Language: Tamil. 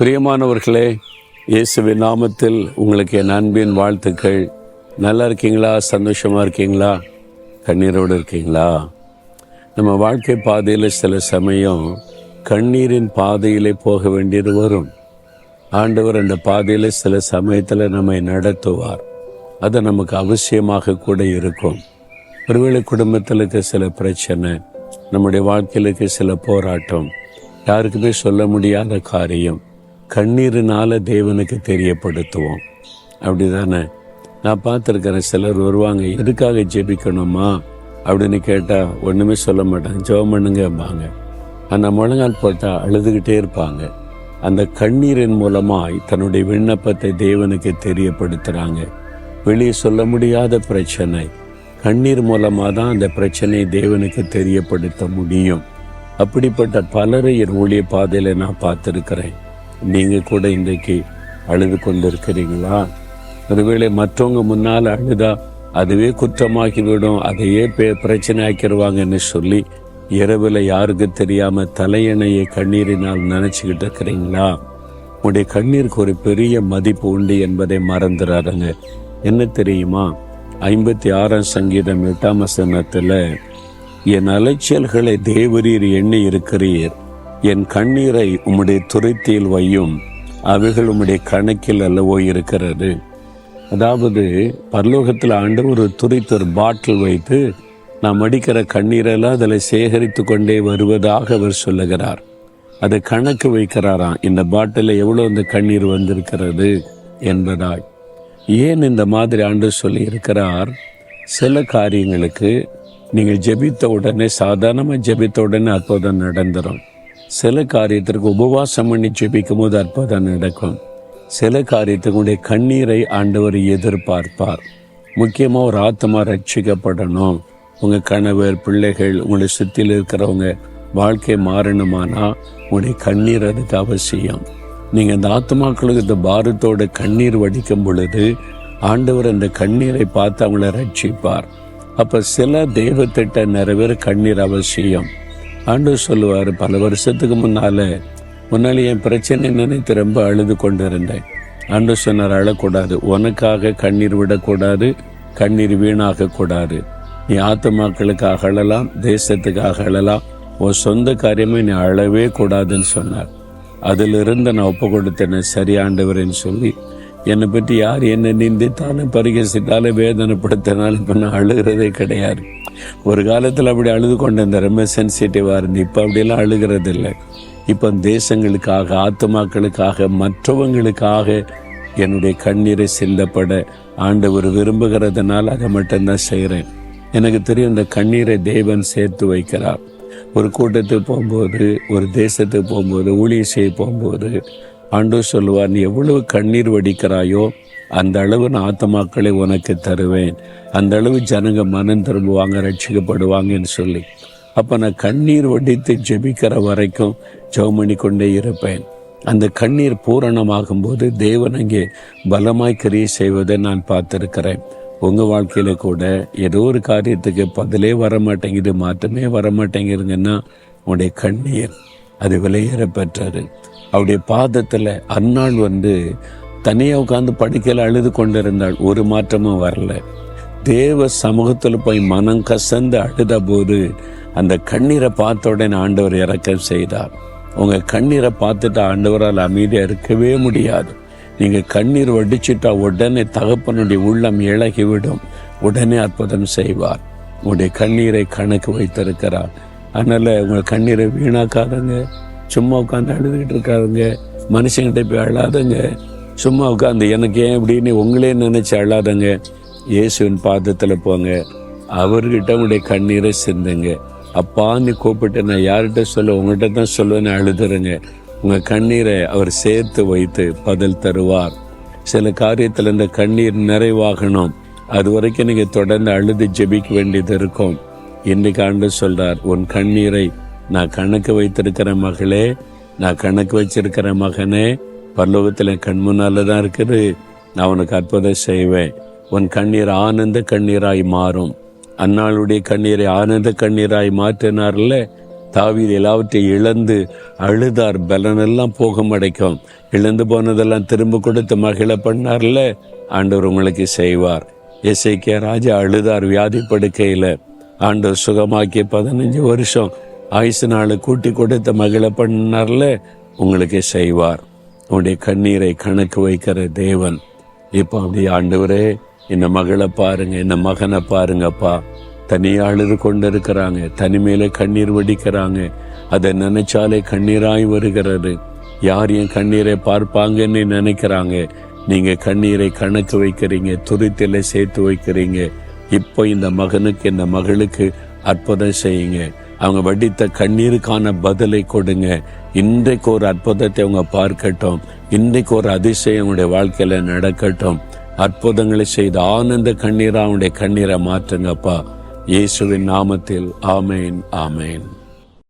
பிரியமானவர்களே, இயேசுவின் நாமத்தில் உங்களுக்கு என் அன்பின் வாழ்த்துக்கள். நல்லா இருக்கீங்களா? சந்தோஷமாக இருக்கீங்களா? கண்ணீரோடு இருக்கீங்களா? நம்ம வாழ்க்கை பாதையில் சில சமயம் கண்ணீரின் பாதையிலே போக வேண்டியது வரும். ஆண்டவர் அந்த பாதையில் சில சமயத்தில் நம்மை நடத்துவார். அது நமக்கு அவசியமாக கூட இருக்கும். ஒருவேளை குடும்பத்தில் இருக்க சில பிரச்சனை, நம்முடைய வாழ்க்கையில் இருக்க சில போராட்டம், யாருக்குமே சொல்ல முடியாத காரியம், கண்ணீரினால தேவனுக்கு தெரியப்படுத்துவோம். அப்படி தானே? நான் பார்த்துருக்கிறேன். சிலர் வருவாங்க, எதுக்காக ஜெபிக்கணுமா அப்படின்னு கேட்டால் ஒன்றுமே சொல்ல மாட்டாங்க. ஜெபம் பண்ணுங்கம்பாங்க. ஆனால் முழங்கால் போட்டால் அழுதுகிட்டே இருப்பாங்க. அந்த கண்ணீரின் மூலமாய் தன்னுடைய விண்ணப்பத்தை தேவனுக்கு தெரியப்படுத்துகிறாங்க. வெளியே சொல்ல முடியாத பிரச்சனை, கண்ணீர் மூலமாக தான் அந்த பிரச்சனையை தேவனுக்கு தெரியப்படுத்த முடியும். அப்படிப்பட்ட பலரை என் ஊழிய பாதையில் நான் பார்த்துருக்கிறேன். நீங்கள் கூட இன்றைக்கு அழுது கொண்டு இருக்கிறீங்களா? ஒருவேளை மற்றவங்க முன்னால் அழுதா அதுவே குற்றமாகிவிடும், அதையே பிரச்சனை ஆக்கிடுவாங்கன்னு சொல்லி இரவில் யாருக்கு தெரியாமல் தலையணையை கண்ணீரினால் நினச்சிக்கிட்டு இருக்கிறீங்களா? உங்களுடைய கண்ணீருக்கு ஒரு பெரிய மதிப்பு உண்டு என்பதை மறந்துடாதுங்க. என்ன தெரியுமா? 56ஆம் சங்கீதம் 8ஆம் வசனத்தில், என் அலைச்சல்களை தேவரீர் எண்ணி இருக்கிறீர், என் கண்ணீரை உம்முடைய துருத்தியில் வையும், அவைகள் உம்முடைய கணக்கில் அல்லவோ இருக்கிறது. அதாவது பரலோகத்தில் ஆண்டவர் ஒரு துருத்தி, ஒரு பாட்டில் வைத்து நாம் அடிக்கிற கண்ணீரெல்லாம் அதில் சேகரித்து கொண்டே வருவதாக அவர் சொல்லுகிறார். அதை கணக்கு வைக்கிறாராம். இந்த பாட்டில் எவ்வளோ இந்த கண்ணீர் வந்திருக்கிறது என்பதாய். ஏன் இந்த மாதிரி ஆண்டவர் சொல்லி இருக்கிறார்? சில காரியங்களுக்கு நீங்கள் ஜெபித்த உடனே, சாதாரணமாக ஜெபித்த உடனே அற்புதம் நடந்துடும். சில காரியத்திற்கு உபவாசம் பண்ணி ஜெபிக்கும் போது அற்புதம் நடக்கும். சில காரியத்தினுடைய கண்ணீரை ஆண்டவர் எதிர்பார்ப்பார். முக்கியமாக ஒரு ஆத்மா ரட்சிக்கப்படணும், உங்கள் கணவர், பிள்ளைகள், உங்களை சுற்றியில் இருக்கிறவங்க வாழ்க்கை மாறணுமானா உங்களுடைய கண்ணீர் அதுக்கு அவசியம். நீங்கள் அந்த ஆத்மாக்களுக்கு இந்த பாரத்தோட கண்ணீர் வடிக்கும் பொழுது ஆண்டவர் அந்த கண்ணீரை பார்த்து அவங்கள ரட்சிப்பார். அப்போ சில தெய்வத்திட்ட நிறைவேற கண்ணீர் அவசியம். ஆண்டவர் சொல்லுவார், பல வருஷத்துக்கு முன்னாலே என் பிரச்சனை நினைத்து ரொம்ப அழுது கொண்டு இருந்தேன். ஆண்டவர் சொன்னார், அழக்கூடாது, உனக்காக கண்ணீர் விடக்கூடாது, கண்ணீர் வீணாகக்கூடாது. நீ ஆத்துமாக்களுக்காக அழலாம், தேசத்துக்காக அழலாம், உன் சொந்த காரியமே நீ அழவே கூடாதுன்னு சொன்னார். அதிலிருந்து நான் ஒப்பு கொடுத்தேன். சரி ஆண்டவரேன்னு சொல்லி என்னை பற்றி யார் என்னை நிந்தித்தாலும் பரிகசித்தாலும் வேதனைப்படுத்தினாலும் இப்போ நான் அழுகிறதே கிடையாது. ஒரு காலத்தில் அப்படி அழுது கொண்டு இந்த ரொம்ப சென்சிட்டிவாக இருந்து இப்போ அப்படியெல்லாம் அழுகிறது இல்லை. இப்போ தேசங்களுக்காக, ஆத்துமாக்களுக்காக, மற்றவங்களுக்காக என்னுடைய கண்ணீரை சிந்தப்பட ஆண்டவர் விரும்புகிறதுனால அதை மட்டும்தான் செய்கிறேன். எனக்கு தெரியும், இந்த கண்ணீரை தேவன் சேர்த்து வைக்கிறார். ஒரு கூட்டத்துக்கு போகும்போது, ஒரு தேசத்துக்கு போகும்போது, ஊழியம் செய்ய போகும்போது ஆண்டவர் சொல்லுவார், நீ எவ்வளவு கண்ணீர் வடிக்கிறாயோ அந்த அளவு நான் ஆத்மாக்களை உனக்கு தருவேன், அந்த அளவு ஜனங்க மனம் திரும்புவாங்க, ரட்சிக்கப்படுவாங்கன்னு சொல்லி. அப்போ நான் கண்ணீர் வடித்து ஜெபிக்கிற வரைக்கும் ஜெபம் பண்ணி கொண்டே இருப்பேன். அந்த கண்ணீர் பூரணமாகும் போது தேவன் அங்கே பலமாய் கிரியை செய்வதை நான் பார்த்துருக்கிறேன். உங்கள் வாழ்க்கையில் கூட ஏதோ ஒரு காரியத்துக்கு பதிலே வரமாட்டேங்குது, மாற்றமே வரமாட்டேங்குதுங்கன்னா உங்களுடைய கண்ணீர் அது விலையேற பெற்றது. அவருடைய பாதத்தில் அந்நாள் தனியாக உட்காந்து படுக்கையில் அழுது கொண்டிருந்தாள். ஒரு மாற்றமும் வரல. தேவ சமூகத்தில் போய் மனம் கசந்து அழுத போது அந்த கண்ணீரை பார்த்த உடனே ஆண்டவர் இறக்கம் செய்தார். உங்கள் கண்ணீரை பார்த்துட்டு ஆண்டவரால் அமைதியாக இருக்கவே முடியாது. நீங்கள் கண்ணீர் வடிச்சிட்டா உடனே தகப்பனுடைய உள்ளம் இழகிவிடும். உடனே அற்புதம் செய்வார். உங்களுடைய கண்ணீரை கணக்கு வைத்திருக்கிறார். அதனால் உங்கள் கண்ணீரை வீணாக்காதங்க. சும்மா உட்காந்து அழுதுகிட்டு இருக்காதுங்க. மனுஷங்கிட்ட போய் அழாதங்க. சும்மா உட்காந்து எனக்கு ஏன் இப்படின்னு உங்களே நினைச்சு அழாதங்க. இயேசுவின் பாதத்தில் போங்க, அவர்கிட்ட உங்களுடைய கண்ணீரை சிந்துங்க. அப்பான்னு கூப்பிட்டு நான் யார்கிட்ட சொல்ல, உங்கள்கிட்ட தான் சொல்லுவேன்னு அழுதுருங்க. உங்கள் கண்ணீரை அவர் சேர்த்து வைத்து பதில் தருவார். சில காரியத்தில் இந்த கண்ணீர் நிறைவாகணும். அது வரைக்கும் நீங்கள் தொடர்ந்து அழுது ஜெபிக்க வேண்டியது இருக்கும். இன்றைக்கு ஆண்டவர் சொல்றார், உன் கண்ணீரை நான் கணக்கு வைத்திருக்கிற மகளே, நான் கணக்கு வச்சிருக்கிற மகனே, பரலோகத்தில் கண் முன்னால தான் இருக்குது. நான் உனக்கு அற்புதம் செய்வேன். உன் கண்ணீர் ஆனந்த கண்ணீராய் மாறும். அன்னாளுடைய கண்ணீரை ஆனந்த கண்ணீராய் மாற்றினார்ல, தாவீது எல்லாவற்றையும் இழந்து அழுதார், பலனெல்லாம் போக அடைக்கும். இழந்து போனதெல்லாம் திரும்ப கொடுத்து மகிழ பண்ணார்ல, ஆண்டவர் உங்களுக்கு செய்வார். எசேக்கியா ராஜா அழுதார் வியாதி படுக்கையில், ஆண்டவர் சுகமாக்கி 15 வருஷம் ஆயுசு நாள் கூட்டி கொடுத்து மகிழ பண்ணார்ல, உங்களுக்கு செய்வார். உன்னுடைய கண்ணீரை கணக்கு வைக்கிற தேவன் இப்போ அப்படி, ஆண்டவரே இந்த மகளை பாருங்க, இந்த மகனை பாருங்கப்பா, தனியாக அழுது கொண்டு இருக்கிறாங்க, தனிமையில கண்ணீர் வடிக்கிறாங்க, அதை நினைச்சாலே கண்ணீராய் வருகிறது. யார் என் கண்ணீரை பார்ப்பாங்கன்னு நினைக்கிறாங்க. நீங்க கண்ணீரை கணக்கு வைக்கிறீங்க, துரித்தில சேர்த்து வைக்கிறீங்க. இப்போ இந்த மகனுக்கு இந்த மகளுக்கு அற்புதம் செய்யுங்க. அவங்க வடித்த கண்ணீருக்கான பதிலை கொடுங்க. இன்றைக்கு ஒரு அற்புதத்தை அவங்க பார்க்கட்டும். இன்றைக்கு ஒரு அதிசயம் அவங்களுடைய வாழ்க்கையில நடக்கட்டும். அற்புதங்களை செய்து ஆனந்த கண்ணீரா அவனுடைய கண்ணீரை மாற்றுங்கப்பா, இயேசுவின் நாமத்தில். ஆமேன், ஆமேன்.